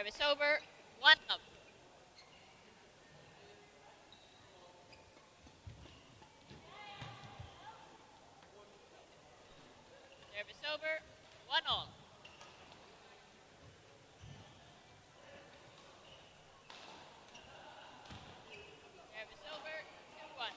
Service over. 1-love. Service over. 1-all. Service over. 2-1.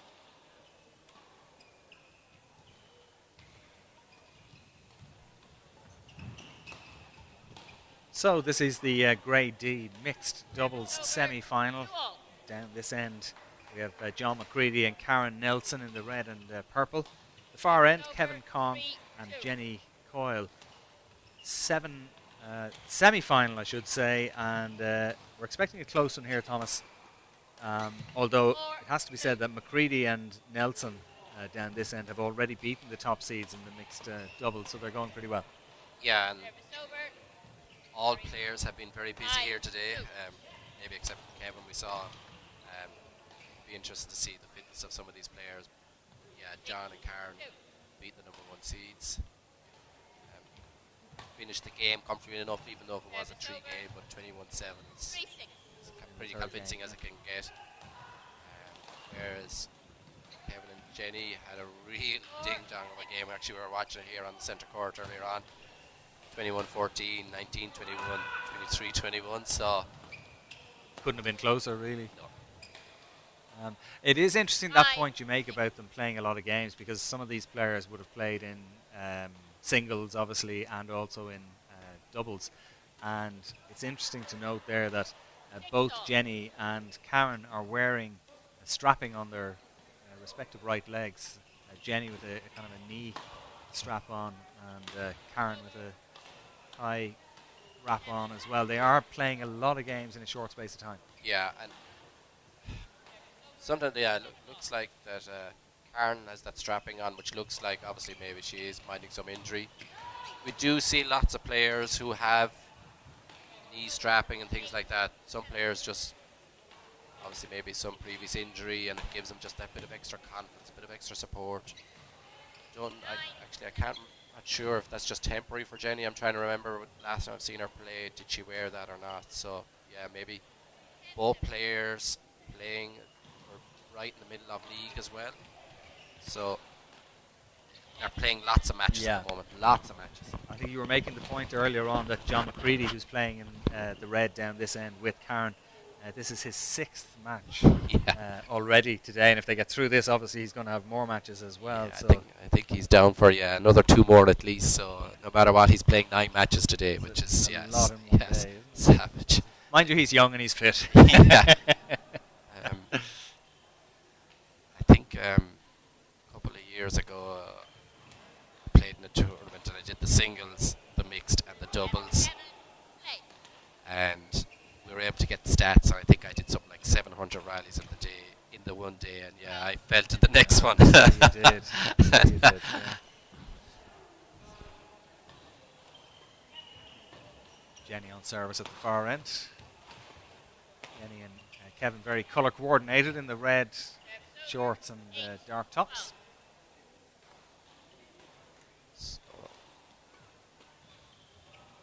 So this is the Grade D mixed doubles semi-final. 2-all. Down this end, we have J.Mccreedy and Karen Nelson in the red and purple. The far end, K.Kong and J.Coyle. Semi-final, I should say, and we're expecting a close one here, Thomas. Although it has to be said that Macready and Nelson down this end have already beaten the top seeds in the mixed doubles, so they're going pretty well. Yeah, and all players have been very busy here today, maybe except Kevin. We saw. Be interested to see the fitness of some of these players. Yeah, John and Karen beat the #1 seeds. Finished the game comfortably enough, even though it was a 3 game, but 21-7 is pretty convincing as it can get. Whereas Kevin and Jenny had a real ding-dong of a game. Actually, we were watching it here on the centre court earlier on. 21-14, 19-21, 23-21, so... Couldn't have been closer, really. No. It is interesting that point you make about them playing a lot of games, because some of these players would have played in singles, obviously, and also in doubles. And it's interesting to note there that both Jenny and Karen are wearing a strapping on their respective right legs. Jenny with a kind of a knee strap on, and Karen with a thigh wrap on as well. They are playing a lot of games in a short space of time. Yeah, and sometimes, yeah, looks like that Karen has that strapping on, which looks like obviously maybe she is minding some injury. We do see lots of players who have knee strapping and things like that. Some players just, obviously maybe some previous injury, and it gives them just that bit of extra confidence, a bit of extra support. I can't, not sure if that's just temporary for Jenny. I'm trying to remember last time I've seen her play, did she wear that or not? So yeah, maybe both players playing right in the middle of league as well. So they're playing lots of matches at the moment. Lots of matches. I think you were making the point earlier on that J.Mccreedy, who's playing in the red down this end with Karen, this is his 6th match already today, and if they get through this, obviously he's going to have more matches as well. Yeah, so I think he's down for another 2 more at least. So no matter what, he's playing 9 matches today, which is a lot in one day, savage. Mind you, he's young and he's fit. Yeah. I think a couple of years ago, I played in a tournament and I did the singles, the mixed, and the doubles, and we were able to get the stats. And I think I did something like 700 rallies in the one day, and yeah, I fell to the next one. You did. You did, yeah. Jenny on service at the far end. Jenny and Kevin very colour coordinated in the red shorts and dark tops.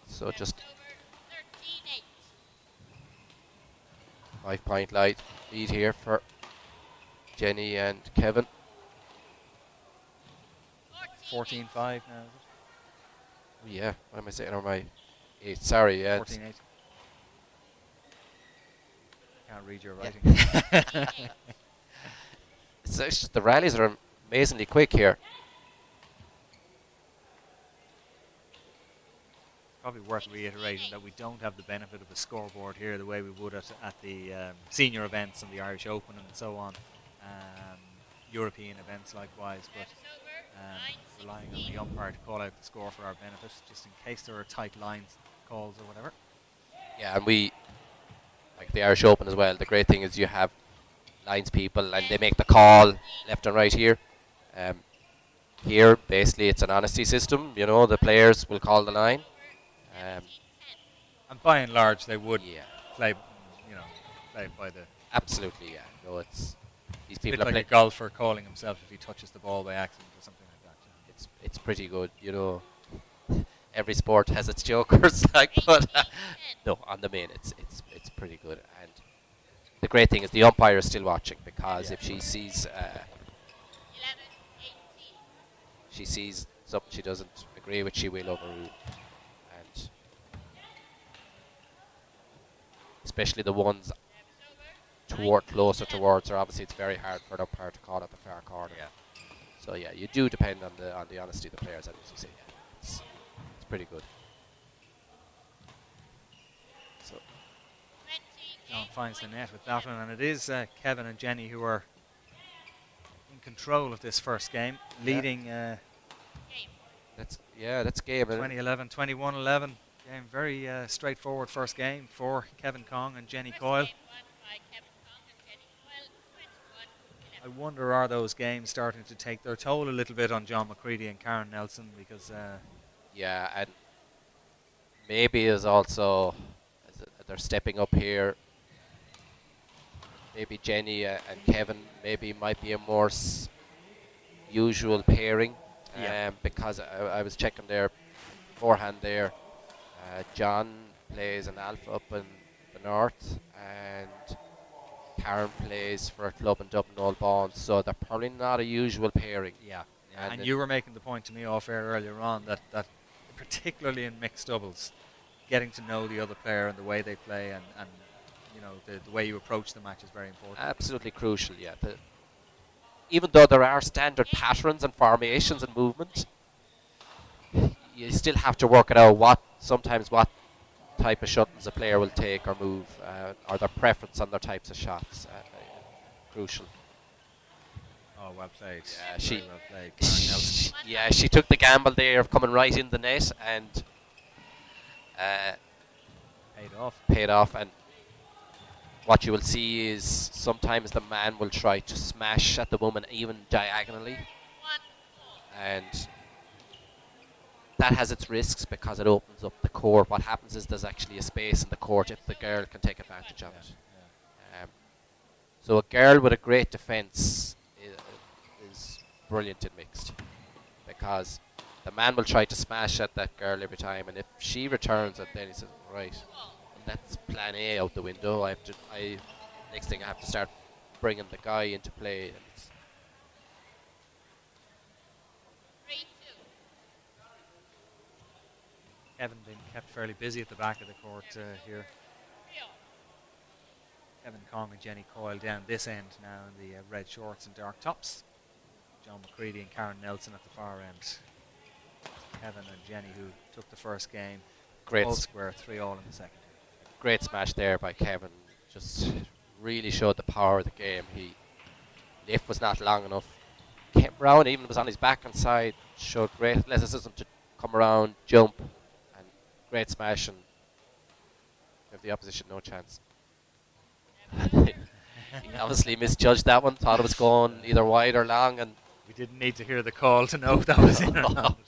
So just 5-point lead here for Jenny and Kevin. 14-5 now, is it? Yeah, what am I saying? Or my 8? Sorry, yeah. 14-8. Can't read your writing. It's just the rallies are amazingly quick here. Probably worth reiterating that we don't have the benefit of a scoreboard here the way we would at the senior events and the Irish Open and so on, European events likewise, but relying on the umpire to call out the score for our benefit, just in case there are tight lines calls or whatever. Yeah, and we, like the Irish Open as well, the great thing is you have lines people and they make the call left and right here. Here, basically, it's an honesty system. You know, the players will call the line. And by and large, they would play, play by the... Absolutely, yeah. No, it's... These people are like a golfer calling himself if he touches the ball by accident or something like that. It's pretty good, you know. every sport has its jokers, like, but 18-10. no, on the main, it's pretty good. And the great thing is the umpire is still watching, because Yeah. if she sees something she doesn't agree with, she will overrule. And especially the ones closer towards her, obviously it's very hard for an umpire to call at the far corner. Yeah. So yeah, you do depend on the honesty of the players, as you say. Yeah, it's pretty good. So John finds the net with that one, and it is Kevin and Jenny who are in control of this first game, leading that's game. 2011, 21-11. Game very straightforward first game for Kevin Kong and Jenny Coyle. I wonder, are those games starting to take their toll a little bit on J.Mccreedy and Karen Nelson, because Yeah, and maybe is also they're stepping up here. Maybe Jenny and Kevin maybe might be a more usual pairing. Yeah. Because I was checking there beforehand there. John plays an alpha up in the north, and Karen plays for a club in Dublin Old Bonds, so they're probably not a usual pairing. Yeah. And And you were making the point to me off air earlier on that particularly in mixed doubles, getting to know the other player and the way they play, and you know, the way you approach the match is very important. absolutely crucial, yeah. Even though there are standard patterns and formations and movement, you still have to work it out what type of shuttles a player will take or move, or their preference on their types of shots. Crucial. Oh, well played. Yeah, Very well played, Karen Nelson. she took the gamble there of coming right in the net, and Paid off. And what you will see is sometimes the man will try to smash at the woman even diagonally, and that has its risks because it opens up the court. What happens is there's actually a space in the court if the girl can take advantage of it. So a girl with a great defence is brilliant in mixed, because the man will try to smash at that girl every time, and if she returns it, then he says, right, that's plan A out the window. Next thing I have to start bringing the guy into play. And Kevin being kept fairly busy at the back of the court here. Kevin Kong and Jenny Coyle down this end now in the red shorts and dark tops. J.Mccreedy and Karen Nelson at the far end. Kevin and Jenny, who took the first game, great all square, 3-all in the second. Great smash there by Kevin. Just really showed the power of the game. Lift was not long enough. Came around, even was on his back and side. Showed great athleticism to come around, jump, and great smash, and give the opposition no chance. He obviously misjudged that one. Thought it was going either wide or long, and we didn't need to hear the call to know if that was in or not.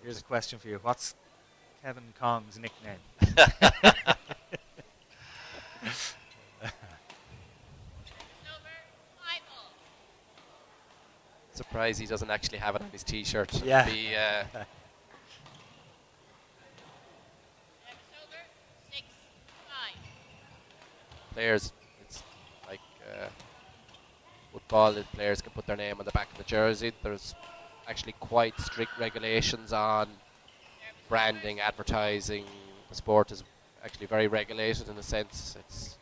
Here's a question for you. What's Kevin Kong's nickname? Surprised he doesn't actually have it on his T-shirt. Yeah. Players, it's like football. Players can put their name on the back of the jersey. There's actually quite strict regulations on branding, advertising. The sport is actually very regulated in a sense. It's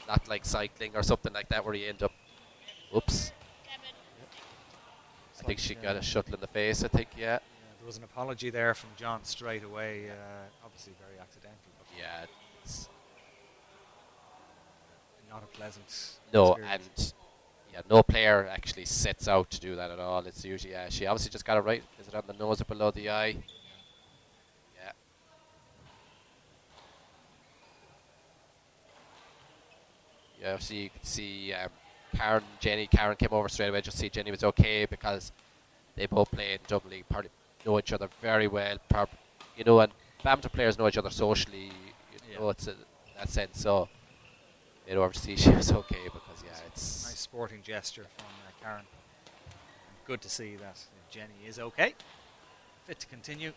not like cycling or something like that where you end up, oops. I think she got a shuttle in the face, I think, yeah. There was an apology there from John straight away, obviously very accidental. But yeah, it's not a pleasant experience. And yeah, no player actually sets out to do that at all. It's usually, she obviously just got it right. Is it on the nose or below the eye? Yeah. Yeah, so you can see Karen came over straight away just to see Jenny was okay, because they both play in double league, probably know each other very well. And badminton players know each other socially, it's in that sense. So they'd over to see she was okay, because it's nice sporting gesture from Karen. good to see that Jenny is okay, fit to continue.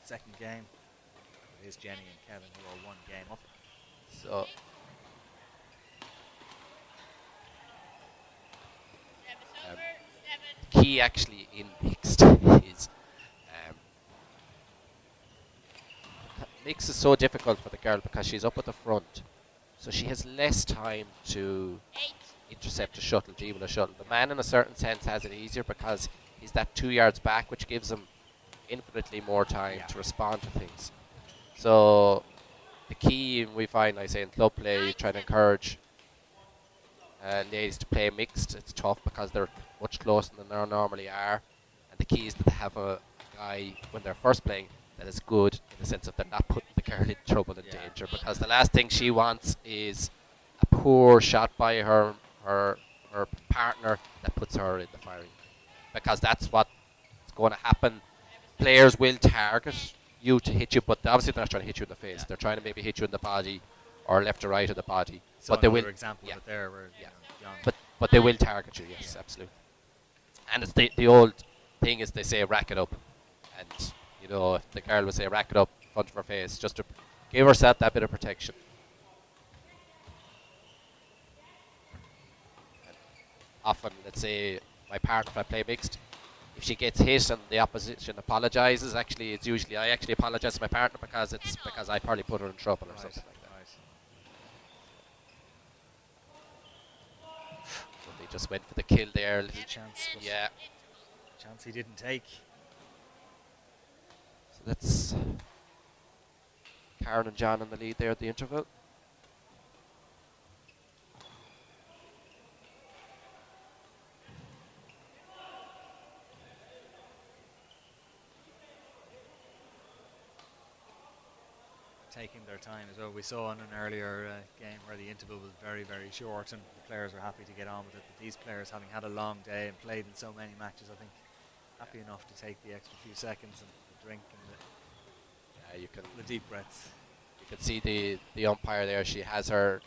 Second game. It is Jenny and Kevin who are one game up. So Service um, over. 7. the key actually in mixed is mix is so difficult for the girl because she's up at the front, so she has less time to 8. intercept a shuttle, dribble a shuttle. The man, in a certain sense, has it easier because he's that 2 yards back, which gives him infinitely more time to respond to things. So the key we find, like I say, in club play, you try to encourage ladies to play mixed. It's tough because they're much closer than they normally are, and the key is that they have a guy when they're first playing that is good in the sense of they're not putting the girl in trouble and danger, because the last thing she wants is a poor shot by her partner that puts her in the firing line, because that's what's going to happen. Players will target you to hit you, but obviously they're not trying to hit you in the face. They're trying to maybe hit you in the body or left or right of the body. So but they will example of it there where John. But they will target you, yes, absolutely. And it's the old thing is they say rack it up, and if the girl would say rack it up in front of her face, just to give herself that bit of protection. And often, let's say my partner, if I play mixed, if she gets hit and the opposition apologises, actually it's usually I actually apologise to my partner because I probably put her in trouble or something like that. So they just went for the kill there. Little chance. Yeah. Chance he didn't take. So that's Karen and John in the lead there at the interval. Taking their time as well. We saw in an earlier game where the interval was very, very short and the players were happy to get on with it. But these players, having had a long day and played in so many matches, I think happy enough to take the extra few seconds and the drink and the deep breaths. You can see the umpire there. She has her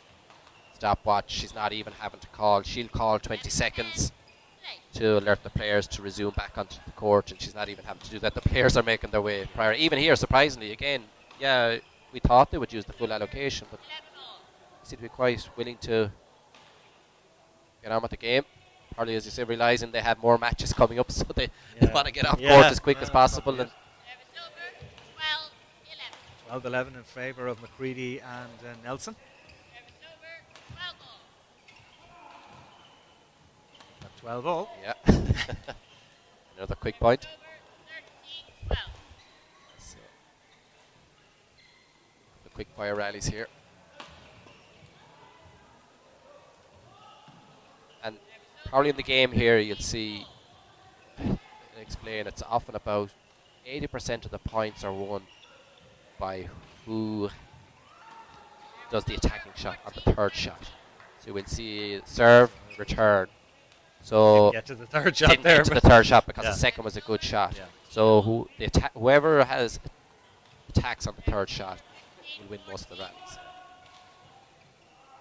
stopwatch. She's not even having to call. She'll call 20 seconds to alert the players to resume back onto the court, and she's not even having to do that. The players are making their way prior. Even here, surprisingly, again, we thought they would use the full allocation, but they seem to be quite willing to get on with the game. Probably, as you say, realising they have more matches coming up, so they want to get off court as quick as possible. And 12-11 in favour of Macready and Nelson. 12 all. Yeah. Another quick point. So, the quick fire rallies here. And probably in the game here you'll see, explain, it's often about 80% of the points are won by who does the attacking shot on the third shot. So we'll see serve, return. So get to the third shot there. Get to the third shot because the second was a good shot. Yeah. So whoever has attacks on the third shot will win most of the rallies.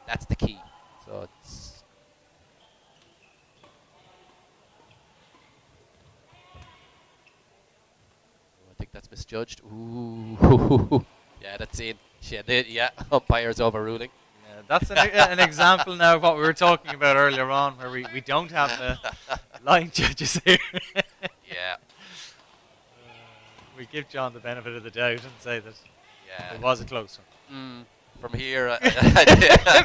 That's the key. So it's I think that's misjudged. Ooh. Yeah, that's it. Yeah, umpire's overruling. Yeah, that's an example now of what we were talking about earlier on, where we don't have line judges here. Yeah. We give John the benefit of the doubt and say that it was a close one. From here,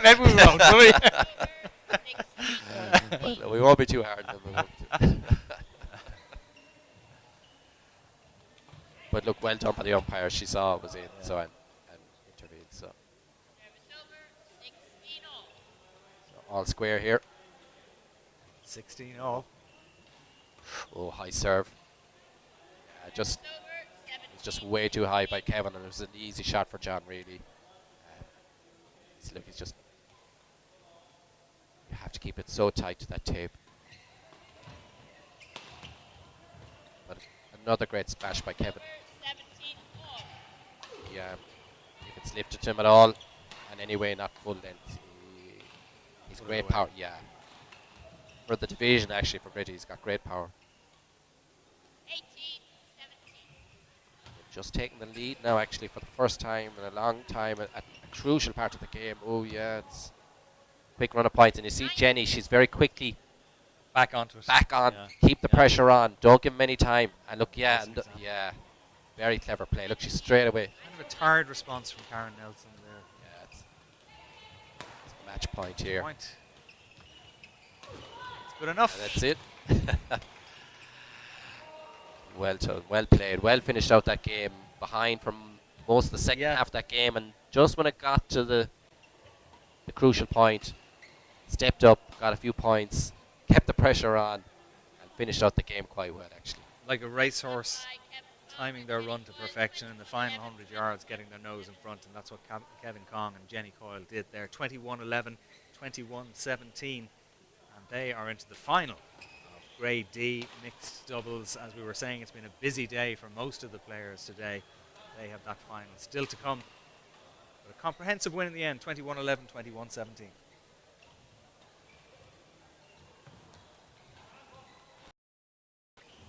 maybe we won't, will we? Well, we won't be too hard. But look, well done by the umpire. She saw it was in, so and intervened. So all square here. 16 all. Oh, high serve. It's just way too high by Kevin, and it was an easy shot for John, really. Look, he's just. You have to keep it so tight to that tape. But another great smash by Kevin. Yeah, if it's lifted to him at all, and anyway not full length, he's great power. Yeah, for the division actually for Gritty, he's got great power. 18, 17. Just taking the lead now, actually, for the first time in a long time at a crucial part of the game. Oh, yeah, it's quick run of points. And you see 19. Jenny, she's very quickly Back onto it. back on, Yeah. keep the Yeah. pressure on, don't give him any time. And look, yeah, Awesome example. yeah, very clever play. Look, she's straight away. Kind of a tired response from Karen Nelson there. Yeah, it's a match point Good here. point. It's good enough. And that's it. Well done, well played, well finished out that game. Behind from most of the second half of that game, and just when it got to the crucial point, stepped up, got a few points, kept the pressure on, and finished out the game quite well, actually. Like a racehorse, timing their run to perfection in the final 100 yards, getting their nose in front, and that's what Kevin Kong and Jenny Coyle did there. 21-11, 21-17, and they are into the final of Grade D mixed doubles. As we were saying, it's been a busy day for most of the players today. They have that final still to come. But a comprehensive win in the end, 21-11, 21-17.